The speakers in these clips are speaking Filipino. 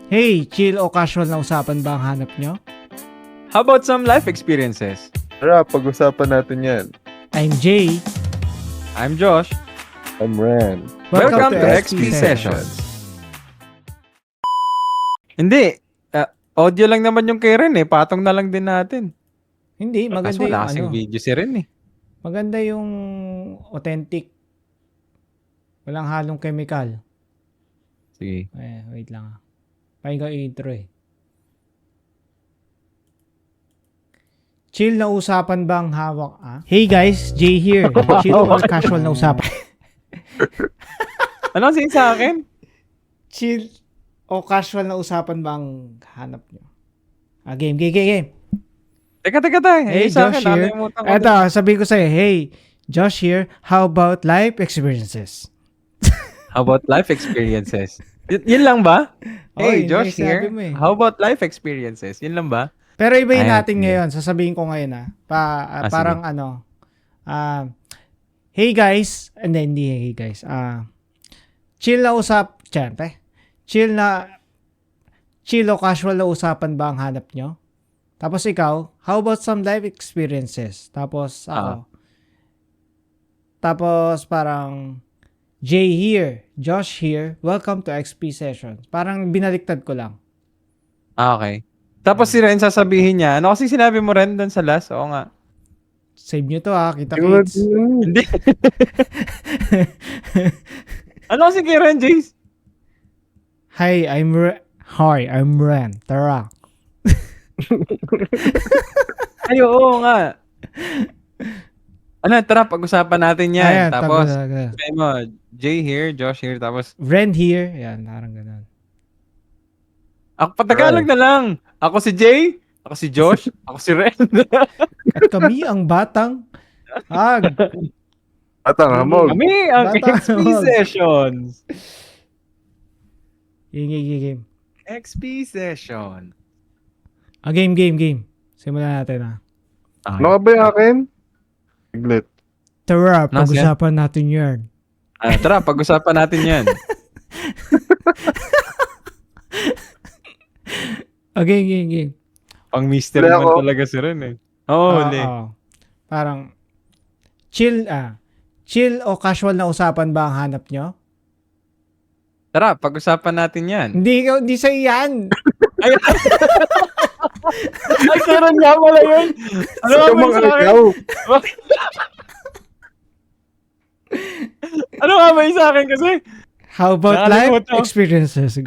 Hey, chill o casual na usapan ba ang hanap nyo? How about some life experiences? Tara, pag-usapan natin yan. I'm Jay. I'm Josh. I'm Ran. Welcome to XP Sessions. Hindi. Audio lang naman yung kay Ren eh. Patong na lang din natin. Hindi, maganda Kaso wala yung kasing video si Ren eh. maganda yung authentic. Walang halong chemical. Sige. Wait lang. Pakinggan yung intro eh. Chill na usapan bang hawak? Hey guys, Jay here. Chill or casual na usapan? Ano kasi sa akin? Chill o casual na usapan bang hanap nyo? Game. Teka tayo. Hey, sa Josh akin, here. nakalimutan ko Eto, sabihin ko sa'yo, hey, Josh here. How about life experiences? How about life experiences? Yun lang ba? Hey, Oy, Josh may sabi here. mo eh. How about life experiences? Yun lang ba? Pero ibahin Ayan, natin sige. ngayon. Sasabihin ko ngayon parang sige. hey guys, hindi hey guys. Chill na usap, syempre. Chill o casual na usapan ba ang hanap nyo? Tapos ikaw, how about some life experiences? Tapos ako. Tapos parang Jay here, Josh here, welcome to XP Sessions. Parang binaliktad ko lang. Okay. Tapos si Ren sasabihin niya, ano kasi sinabi mo Ren doon sa last? Oo nga. Save nyo to kita Yun, kids. Hindi. Ano kasi kay Ren, Jace? Hi, I'm Ren. Tara. Ay, oo nga. Ano, tara, pag-usapan natin yan. Ayan, Tapos, tago. sabi mo, Jay here, Josh here, tapos, Ren here. Yan, parang ganun. ako patagalog na lang. Ako si Jay, ako si Josh, ako si Ren. At kami ang batang Atang hamog. Kami ang Bata. XP Sessions. Game. XP Session. Game. Simulan natin Okay. Ano ka ba yung akin? Siglit. Tara, Nasa pag-usapan natin yan. Tara, pag-usapan natin yan. Game. Pang mystery Huli man ako. talaga si Ren eh. Oo, huli. Parang, chill o casual na usapan ba ang hanap nyo? Tara, pag-usapan natin yan. Hindi sa yan. Ay, si Ren nga pala yun. Ano nga ba yung sa akin? ikaw? Ano nga ba yung sa akin kasi? How about life Nakalimutan ko. experiences? Okay.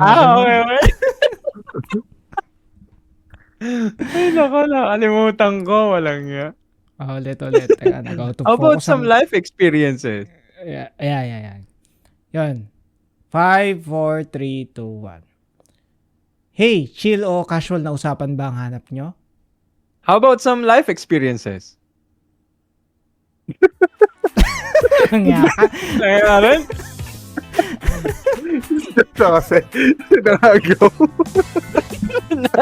Ay, nako, nakalimutan ko. Walang nga. Ulit. Teka, nag-auto How about focus some life experiences? Yeah. Yun. 5, 4, 3, 2, 1. Hey, chill o casual na usapan ba ang hanap nyo? How about some life experiences? Nga. Kaya nga rin? Ito kasi, nangagaw.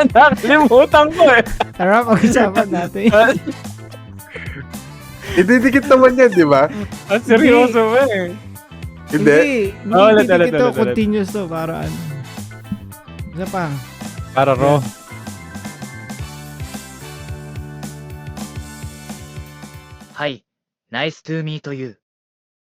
Nakalimutan ko eh. Tara, pag-usapan natin. Ididikit naman yan, di ba? Ang seryoso ba eh. Hindi. Ulit. Ito, continuous to. Para ano. Isa pa. Para raw. Hi, nice to meet you.